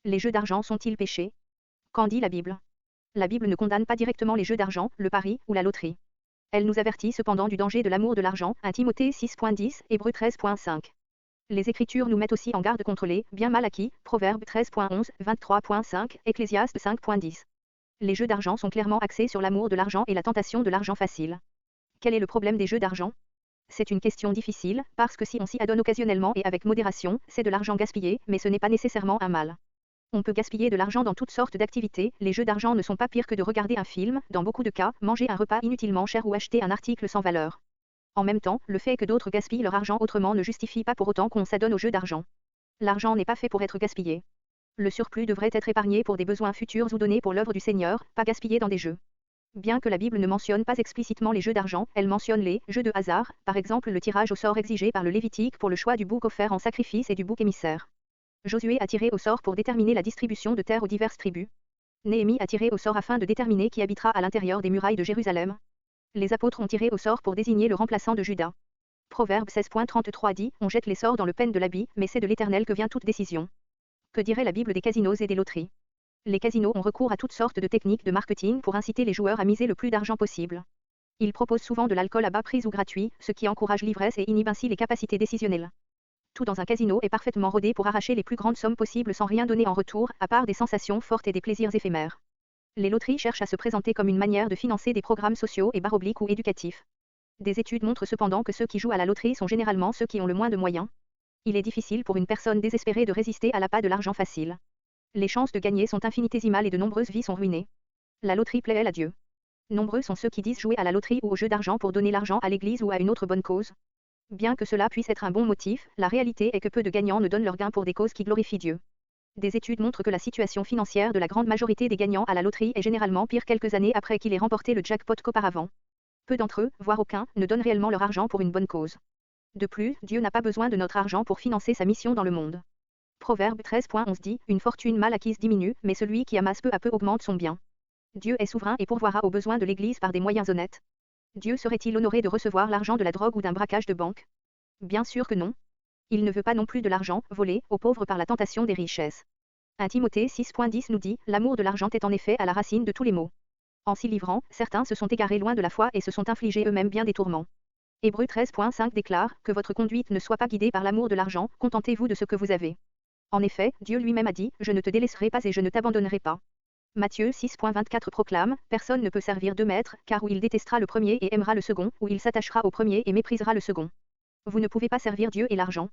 Les jeux d'argent sont-ils péchés? Qu'en dit la Bible? La Bible ne condamne pas directement les jeux d'argent, le pari ou la loterie. Elle nous avertit cependant du danger de l'amour de l'argent, 1 Timothée 6.10, Hébreux 13.5. Les Écritures nous mettent aussi en garde contre les bien mal acquis, Proverbes 13.11, 23.5, Ecclésiaste 5.10. Les jeux d'argent sont clairement axés sur l'amour de l'argent et la tentation de l'argent facile. Quel est le problème des jeux d'argent? C'est une question difficile, parce que si on s'y adonne occasionnellement et avec modération, c'est de l'argent gaspillé, mais ce n'est pas nécessairement un mal. On peut gaspiller de l'argent dans toutes sortes d'activités, les jeux d'argent ne sont pas pires que de regarder un film, dans beaucoup de cas, manger un repas inutilement cher ou acheter un article sans valeur. En même temps, le fait que d'autres gaspillent leur argent autrement ne justifie pas pour autant qu'on s'adonne aux jeux d'argent. L'argent n'est pas fait pour être gaspillé. Le surplus devrait être épargné pour des besoins futurs ou donné pour l'œuvre du Seigneur, pas gaspillé dans des jeux. Bien que la Bible ne mentionne pas explicitement les jeux d'argent, elle mentionne les jeux de hasard, par exemple le tirage au sort exigé par le Lévitique pour le choix du bouc offert en sacrifice et du bouc émissaire. Josué a tiré au sort pour déterminer la distribution de terres aux diverses tribus. Néhémie a tiré au sort afin de déterminer qui habitera à l'intérieur des murailles de Jérusalem. Les apôtres ont tiré au sort pour désigner le remplaçant de Judas. Proverbe 16.33 dit, on jette les sorts dans le pen de l'habit, mais c'est de l'Éternel que vient toute décision. Que dirait la Bible des casinos et des loteries? Les casinos ont recours à toutes sortes de techniques de marketing pour inciter les joueurs à miser le plus d'argent possible. Ils proposent souvent de l'alcool à bas prix ou gratuit, ce qui encourage l'ivresse et inhibe ainsi les capacités décisionnelles. Tout dans un casino est parfaitement rodé pour arracher les plus grandes sommes possibles sans rien donner en retour, à part des sensations fortes et des plaisirs éphémères. Les loteries cherchent à se présenter comme une manière de financer des programmes sociaux et obliques ou éducatifs. Des études montrent cependant que ceux qui jouent à la loterie sont généralement ceux qui ont le moins de moyens. Il est difficile pour une personne désespérée de résister à l'appât de l'argent facile. Les chances de gagner sont infinitésimales et de nombreuses vies sont ruinées. La loterie plaît à Dieu. Nombreux sont ceux qui disent jouer à la loterie ou au jeu d'argent pour donner l'argent à l'église ou à une autre bonne cause. Bien que cela puisse être un bon motif, la réalité est que peu de gagnants ne donnent leur gain pour des causes qui glorifient Dieu. Des études montrent que la situation financière de la grande majorité des gagnants à la loterie est généralement pire quelques années après qu'ils aient remporté le jackpot qu'auparavant. Peu d'entre eux, voire aucun, ne donnent réellement leur argent pour une bonne cause. De plus, Dieu n'a pas besoin de notre argent pour financer sa mission dans le monde. Proverbe 13.11 dit, une fortune mal acquise diminue, mais celui qui amasse peu à peu augmente son bien. Dieu est souverain et pourvoira aux besoins de l'Église par des moyens honnêtes. Dieu serait-il honoré de recevoir l'argent de la drogue ou d'un braquage de banque? Bien sûr que non. Il ne veut pas non plus de l'argent volé aux pauvres par la tentation des richesses. 1 Timothée 6.10 nous dit, l'amour de l'argent est en effet à la racine de tous les maux. En s'y livrant, certains se sont égarés loin de la foi et se sont infligés eux-mêmes bien des tourments. Hébreux 13.5 déclare, que votre conduite ne soit pas guidée par l'amour de l'argent, contentez-vous de ce que vous avez. En effet, Dieu lui-même a dit, je ne te délaisserai pas et je ne t'abandonnerai pas. Matthieu 6.24 proclame, personne ne peut servir deux maîtres, car ou il détestera le premier et aimera le second, ou il s'attachera au premier et méprisera le second. Vous ne pouvez pas servir Dieu et l'argent.